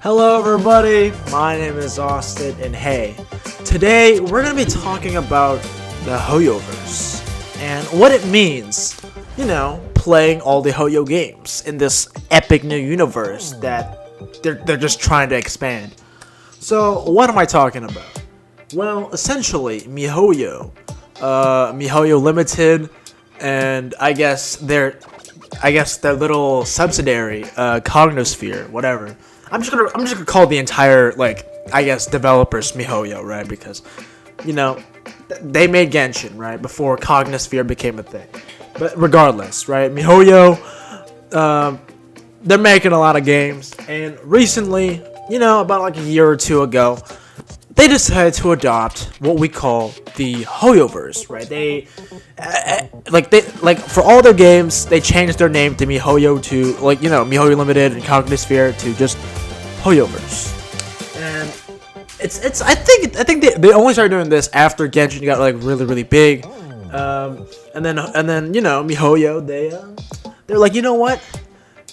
Hello everybody, my name is Austin, and hey, today we're going to be talking about the Hoyoverse, and what it means, playing all the Hoyo games in this epic new universe that they're just trying to expand. So, what am I talking about? Well, essentially, MiHoYo, MiHoYo Limited, and I guess their little subsidiary, Cognosphere, whatever. I'm just gonna call the entire developers MiHoYo, right? Because they made Genshin, right, before Cognosphere became a thing. But regardless, right, MiHoYo, they're making a lot of games, and recently, about a year or two ago, they decided to adopt what we call the Hoyoverse, right? They for all their games, they changed their name to MiHoYo to MiHoYo Limited and Cognosphere to just Hoyoverse. And I think they only started doing this after Genshin got really big. And then MiHoYo, they're like, you know what?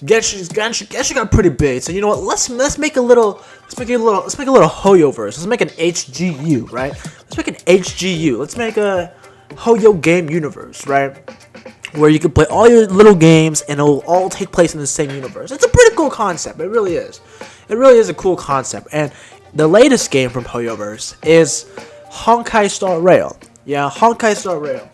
Genshin got pretty big, so you know what? Let's make a little Hoyoverse. Let's make an HGU, right? Let's make an HGU. Let's make a Hoyo game universe, right? Where you can play all your little games and it'll all take place in the same universe. It's a pretty cool concept. It really is. It really is a cool concept. And the latest game from Hoyoverse is Honkai Star Rail. Yeah, Honkai Star Rail.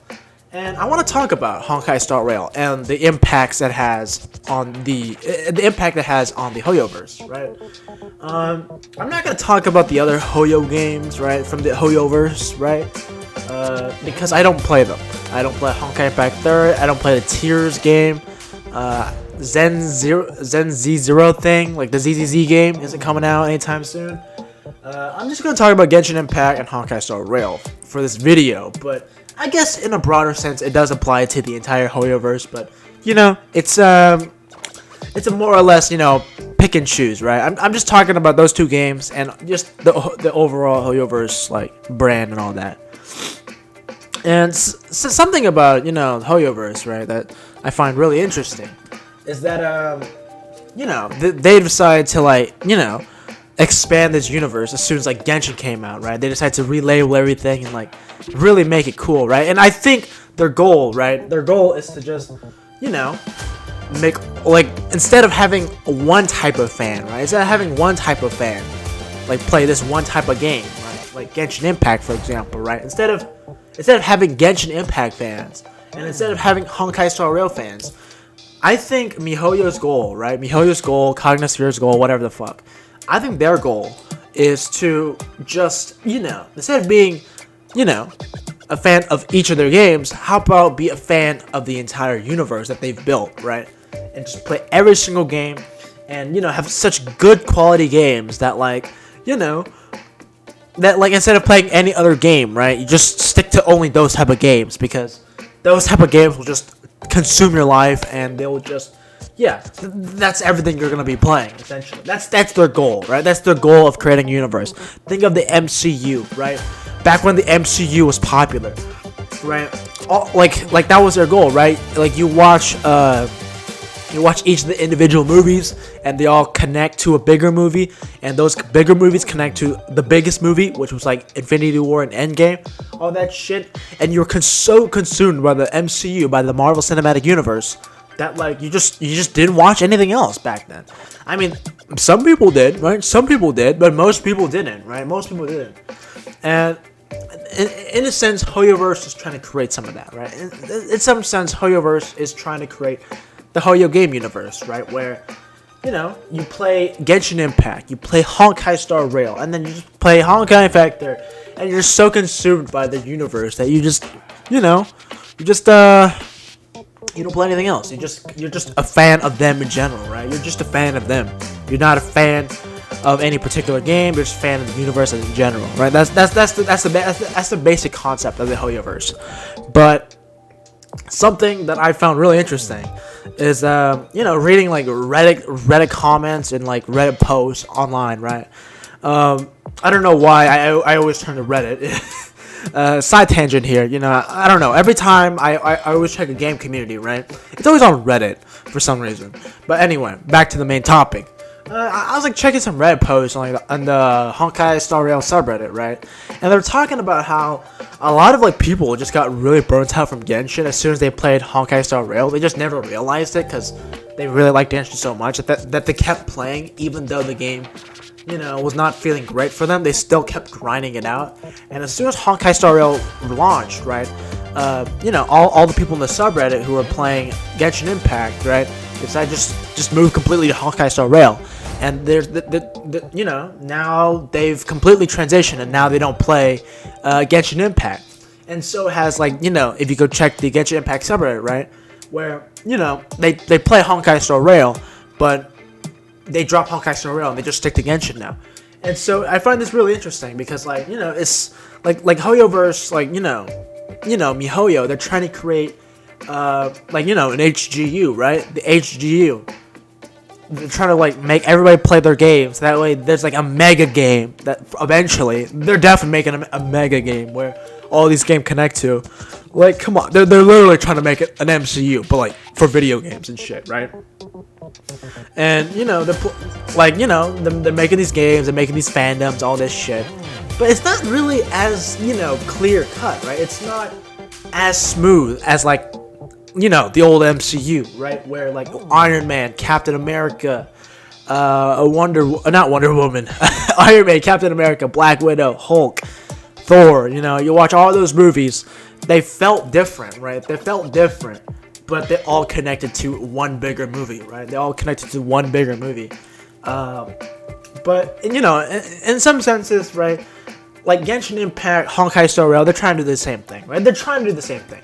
And I want to talk about Honkai Star Rail and the impacts it has on the impact it has on the Hoyoverse, right? I'm not gonna talk about the other Hoyo games, right, from the Hoyoverse, right? Because I don't play them. I don't play Honkai Impact 3rd. I don't play the Tears game. Zen Z Zero thing, like the ZZZ game, isn't coming out anytime soon. I'm just gonna talk about Genshin Impact and Honkai Star Rail for this video, but I guess in a broader sense, it does apply to the entire Hoyoverse. But it's a more or less pick and choose, right? I'm just talking about those two games and just the overall Hoyoverse brand and all that. And something about Hoyoverse, right, that I find really interesting is that they decided to expand this universe as soon as Genshin came out, right? They decided to relabel everything and really make it cool, right? And I think their goal is to just make instead of having one type of fan, right? Instead of having one type of fan play this one type of game, right? Like Genshin Impact, for example, right? Instead of having Genshin Impact fans and instead of having Honkai Star Rail fans, I think MiHoYo's goal, right? MiHoYo's goal, Cognosphere's goal, whatever the fuck. I think their goal is to just, instead of being, a fan of each of their games, how about be a fan of the entire universe that they've built, right? And just play every single game and, have such good quality games that, instead of playing any other game, right, you just stick to only those type of games because those type of games will just consume your life and they will just... Yeah, that's everything you're gonna be playing, essentially. That's their goal, right? That's their goal of creating a universe. Think of the MCU, right? Back when the MCU was popular, right? Like that was their goal, right? You watch each of the individual movies, and they all connect to a bigger movie, and those bigger movies connect to the biggest movie, which was Infinity War and Endgame, all that shit, and you're so consumed by the MCU, by the Marvel Cinematic Universe, that you just didn't watch anything else back then. I mean, some people did, right? Some people did, but most people didn't, right? Most people didn't. And in a sense, Hoyoverse is trying to create some of that, right? In some sense, Hoyoverse is trying to create the Hoyo game universe, right? Where you play Genshin Impact, you play Honkai Star Rail, and then you just play Honkai Impact there, and you're so consumed by the universe that you don't play anything else. You're just a fan of them in general, right? You're just a fan of them. You're not a fan of any particular game. You're just a fan of the universe in general, right? That's the basic concept of the Hoyoverse. But something that I found really interesting is reading Reddit comments and Reddit posts online, right? I don't know why I always turn to Reddit. Side tangent here, I don't know. Every time I always check a game community, right? It's always on Reddit for some reason. But anyway, back to the main topic. I was like checking some Reddit posts on the Honkai Star Rail subreddit, right? And they're talking about how a lot of like people just got really burnt out from Genshin as soon as they played Honkai Star Rail. They just never realized it because they really liked Genshin so much that they kept playing, even though the game, was not feeling great for them. They still kept grinding it out. And as soon as Honkai Star Rail launched, right, all the people in the subreddit who were playing Genshin Impact, right, decided just move completely to Honkai Star Rail. And there's now they've completely transitioned, and now they don't play Genshin Impact. And so it has if you go check the Genshin Impact subreddit, right, where they play Honkai Star Rail, but they drop Honkai Star Rail and they just stick to Genshin now. And so I find this really interesting because it's like Hoyoverse, MiHoYo, they're trying to create an HGU, right? The HGU. They're trying to make everybody play their games. That way there's a mega game that eventually they're definitely making a mega game where all these games connect to. Come on, they're literally trying to make it an MCU, but for video games and shit, right? And they're making these games, they're making these fandoms, all this shit. But it's not really as clear cut, right? It's not as smooth as the old MCU, right? Where Iron Man, Captain America, not Wonder Woman, Iron Man, Captain America, Black Widow, Hulk, Thor. You watch all those movies. They felt different, right? They felt different, but they all connected to one bigger movie, right? They all connected to one bigger movie. But in some senses, right? Like Genshin Impact, Honkai Star Rail, they're trying to do the same thing, right? They're trying to do the same thing.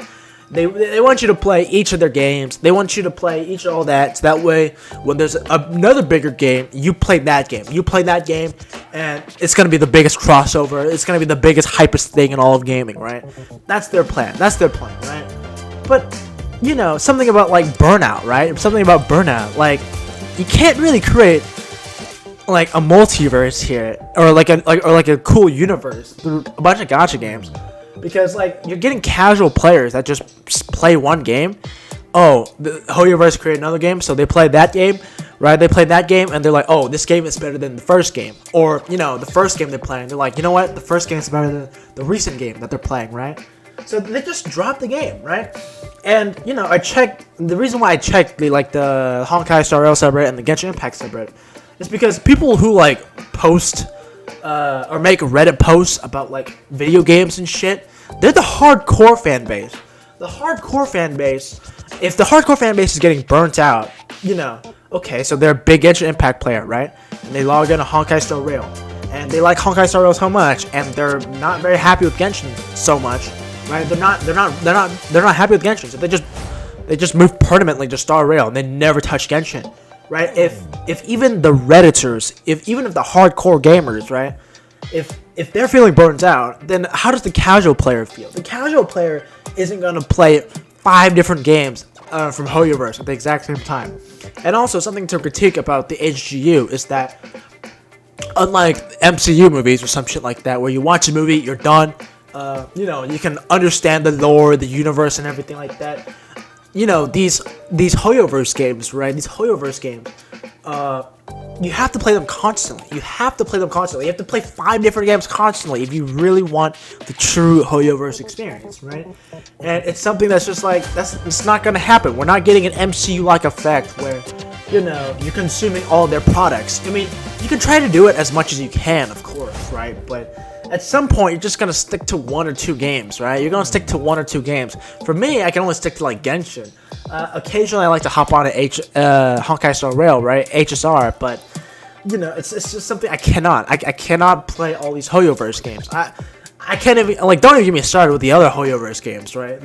They want you to play each of their games. They want you to play each of all that. So that way, when there's another bigger game, you play that game. You play that game, and it's going to be the biggest crossover. It's going to be the biggest, hypest thing in all of gaming, right? That's their plan. That's their plan, right? But, something about, Burnout, right? Something about Burnout. You can't really create, a multiverse here. Or, a cool universe through a bunch of gacha games. Because, you're getting casual players that just play one game. Oh, the Hoyoverse created another game, so they play that game, right? They play that game, and they're like, oh, this game is better than the first game. Or, the first game they're playing, they're like, you know what? The first game is better than the recent game that they're playing, right? So they just drop the game, right? And, I checked, the reason why I checked the Honkai Star Rail subreddit and the Genshin Impact subreddit is because people who, post or make Reddit posts about video games and shit, they're the hardcore fan base. The hardcore fan base, if the hardcore fan base is getting burnt out, okay, so they're a big Genshin Impact player, right? And they log into Honkai Star Rail, and they like Honkai Star Rail so much, and they're not very happy with Genshin so much, right? They're not happy with Genshin, so they just move permanently to Star Rail, and they never touch Genshin. Right? If even the Redditors, even if the hardcore gamers, right? If they're feeling burnt out, then how does the casual player feel? The casual player isn't gonna play 5 different games from Hoyoverse at the exact same time. And also something to critique about the HGU is that unlike MCU movies or some shit like that, where you watch a movie, you're done, you can understand the lore, the universe, and everything like that. These Hoyoverse games, right? These Hoyoverse games, you have to play them constantly. You have to play 5 different games constantly if you really want the true Hoyoverse experience, right? And it's something that's just it's not gonna happen. We're not getting an MCU-like effect where, you're consuming all their products. I mean, you can try to do it as much as you can, of course, right? But at some point, you're just gonna stick to 1 or 2 games, right? You're gonna stick to 1 or 2 games. For me, I can only stick to Genshin. Occasionally, I like to hop on Honkai Star Rail, right? HSR, but it's just something I cannot. I cannot play all these Hoyoverse games. I can't even don't even get me started with the other Hoyoverse games, right?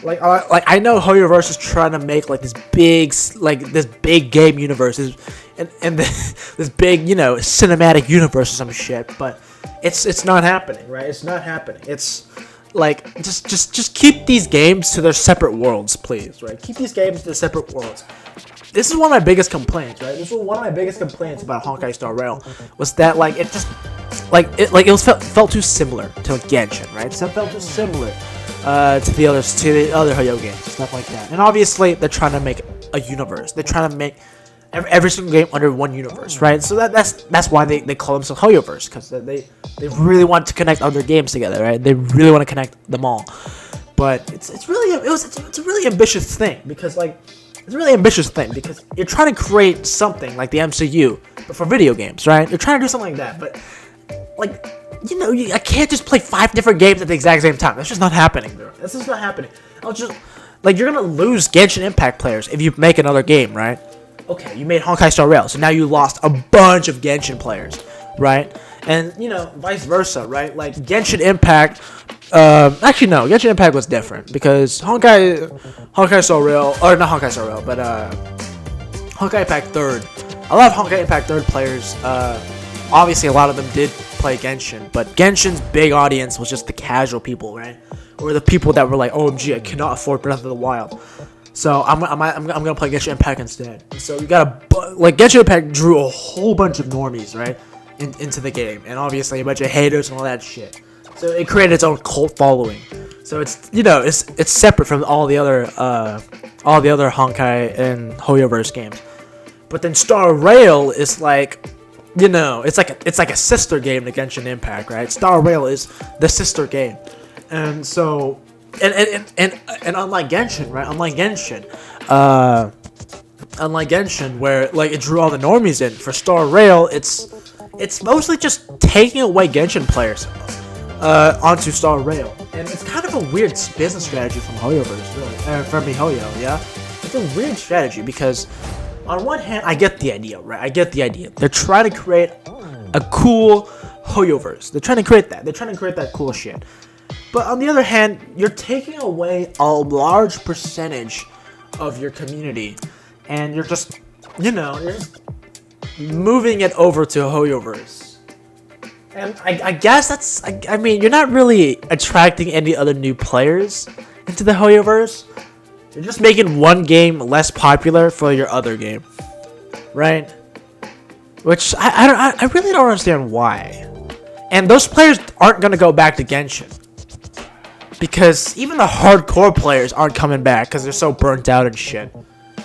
I know Hoyoverse is trying to make this big game universe, and this big cinematic universe or some shit, but it's not happening, right? It's not happening. It's just keep these games to their separate worlds, please, right? Keep these games to their separate worlds. This is one of my biggest complaints, right? This was one of my biggest complaints about Honkai Star Rail was that it just it felt too similar to Genshin, right? So it felt too similar to the other Hoyo games, stuff like that. And obviously they're trying to make a universe. They're trying to make every single game under one universe, right? So that's why they call themselves Hoyoverse, because they really want to connect other games together, right? They really want to connect them all. But it's a really ambitious thing, because you're trying to create something like the MCU, but for video games, right? You're trying to do something like that, but like, you know, I can't just play 5 different games at the exact same time. That's just not happening, bro. This is not happening. You're gonna lose Genshin Impact players if you make another game, right? Okay, you made Honkai Star Rail, so now you lost a bunch of Genshin players, right? And, you know, vice versa, right? Like, Genshin Impact, actually, no, Genshin Impact was different, because Honkai Star Rail, or not Honkai Star Rail, but, Honkai Impact 3rd, a lot of Honkai Impact 3rd players, obviously a lot of them did play Genshin, but Genshin's big audience was just the casual people, right? Or the people that were like, OMG, I cannot afford Breath of the Wild, so I'm gonna play Genshin Impact instead. So you got Genshin Impact drew a whole bunch of normies, right, into the game, and obviously a bunch of haters and all that shit. So it created its own cult following. So it's, you know, it's separate from all the other Honkai and Hoyoverse games. But then Star Rail is like, you know, it's like a sister game to Genshin Impact, right? Star Rail is the sister game, and so and unlike Genshin, right? Unlike Genshin, where like it drew all the normies in, for Star Rail, it's mostly just taking away Genshin players onto Star Rail, and it's kind of a weird business strategy from Hoyoverse, really, from miHoYo, yeah. It's a weird strategy because, on one hand, I get the idea, right? I get the idea. They're trying to create a cool Hoyoverse. They're trying to create that. They're trying to create that cool shit. But on the other hand, you're taking away a large percentage of your community, and you're just, you know, you're just moving it over to Hoyoverse. And I guess that's, I mean, you're not really attracting any other new players into the Hoyoverse. You're just making one game less popular for your other game, right? Which I really don't understand why. And those players aren't gonna go back to Genshin, because even the hardcore players aren't coming back because they're so burnt out and shit.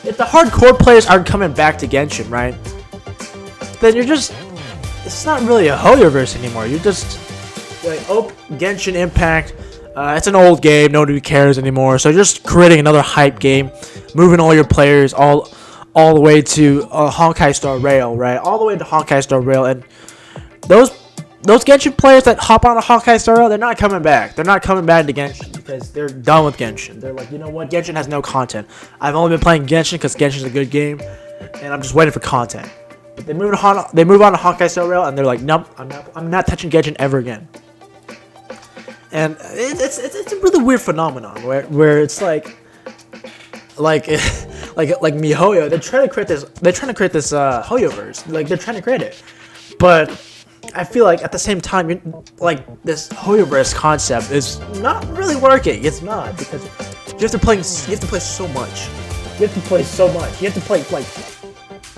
If the hardcore players aren't coming back to Genshin, right, then you're just, it's not really a Hoyoverse anymore. You're just like, oh, Genshin Impact. It's an old game, nobody cares anymore. So just creating another hype game, moving all your players all the way to Honkai Star Rail, right? All the way to Honkai Star Rail, and those Genshin players that hop on a Honkai Star Rail, they're not coming back. They're not coming back to Genshin because they're done with Genshin. They're like, you know what? Genshin has no content. I've only been playing Genshin because Genshin's a good game, and I'm just waiting for content. But they move on to Honkai Star Rail, and they're like, nope, I'm not touching Genshin ever again. And it's a really weird phenomenon where it's like miHoYo, they're trying to create this Hoyoverse, like they're trying to create it, but I feel like at the same time, like, this Hoyoverse concept is not really working. It's not, because you have to play so much. You have to play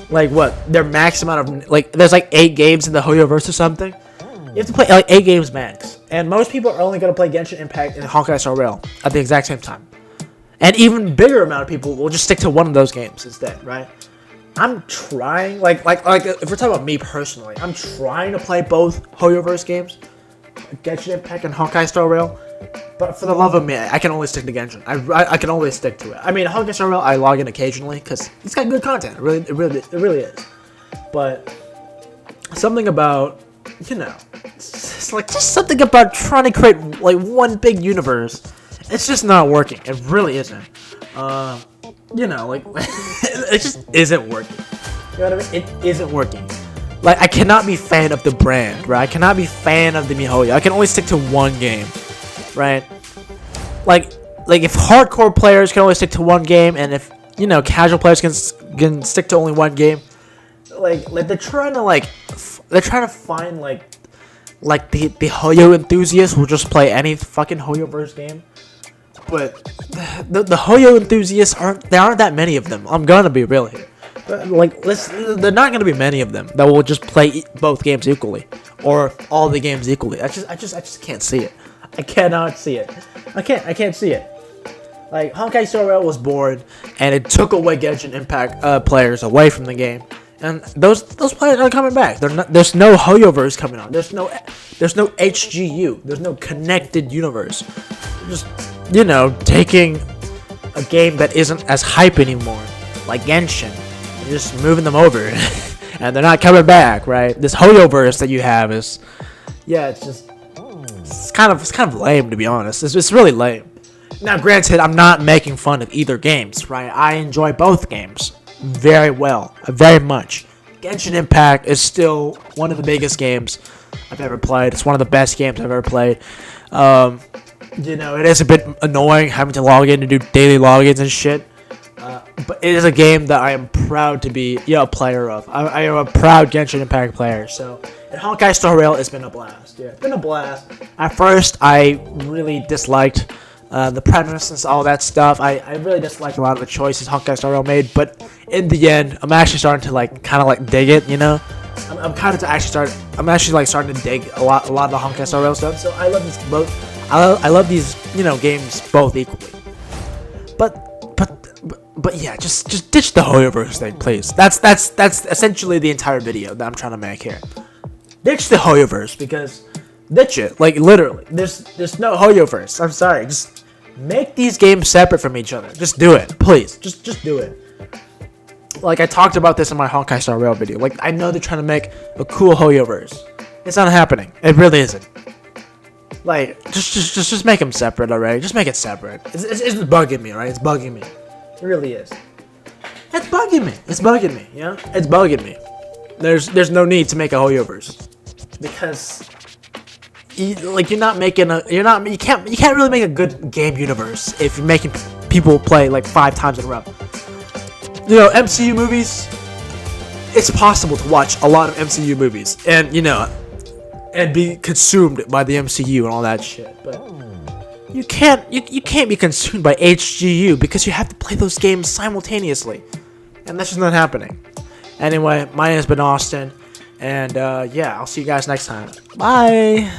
like what, their max amount of, like, there's like 8 games in the Hoyoverse or something. You have to play like 8 games max, and most people are only gonna play Genshin Impact and Honkai Star Rail at the exact same time. And even bigger amount of people will just stick to one of those games instead, right? I'm trying, like if we're talking about me personally, I'm trying to play both Hoyoverse games, Genshin Impact and Honkai Star Rail. But for the love of me, I can only stick to Genshin. I can always stick to it. I mean, Honkai Star Rail, I log in occasionally because it's got good content. It really is. But something about, you know, it's like just something about trying to create like one big universe. It's just not working. It really isn't. You know, like it just isn't working. You know what I mean? It isn't working. Like, I cannot be fan of the brand, right? I cannot be fan of the miHoYo. I can only stick to one game, right? Like if hardcore players can only stick to one game, and if, you know, casual players can stick to only one game, like they're trying to find like the Hoyo enthusiasts who just play any fucking Hoyoverse game. But the Hoyo enthusiasts aren't that many of them. I'm gonna be real here. Like, they're not gonna be many of them that will just play both games equally, or all the games equally. I just can't see it. I cannot see it. I can't see it. Like, Honkai Star Rail was born, and it took away Genshin Impact players away from the game. And those players are coming back. There's no Hoyoverse coming on. There's no HGU. There's no connected universe. Just, you know, taking a game that isn't as hype anymore, like Genshin, and just moving them over, and they're not coming back, right? This Hoyoverse that you have is, yeah, it's kind of lame, to be honest. It's really lame. Now, granted, I'm not making fun of either games, right? I enjoy both games very well, very much. Genshin Impact is still one of the biggest games I've ever played. It's one of the best games I've ever played. You know, it is a bit annoying having to log in and do daily logins and shit. But it is a game that I am proud to be, a player of. I am a proud Genshin Impact player. So, and Honkai Star Rail, it's been a blast. Yeah, it's been a blast. At first, I really disliked the premise and all that stuff. I really disliked a lot of the choices Honkai Star Rail made, but in the end, I'm actually starting to kind of dig it. You know, I'm actually starting to dig a lot of the Honkai Star Rail stuff. So I love these both. I love these games both equally. But yeah, just ditch the Hoyoverse thing, please. That's essentially the entire video that I'm trying to make here. Ditch the Hoyoverse, because ditch it, like literally. There's no Hoyoverse. I'm sorry. Just make these games separate from each other. Just do it, please. Just do it. Like, I talked about this in my Honkai Star Rail video. Like, I know they're trying to make a cool Hoyoverse. It's not happening. It really isn't. Like, just make them separate already. Just make it separate. It's bugging me, right? It's bugging me. It really is. It's bugging me. It's bugging me. Yeah, it's bugging me. There's no need to make a Hoyoverse, because you can't really make a good game universe if you're making people play like 5 times in a row. You know, MCU movies. It's possible to watch a lot of MCU movies and be consumed by the MCU and all that shit, but you can't be consumed by HGU, because you have to play those games simultaneously, and that's just not happening. Anyway, my name has been Austin, and yeah, I'll see you guys next time. Bye.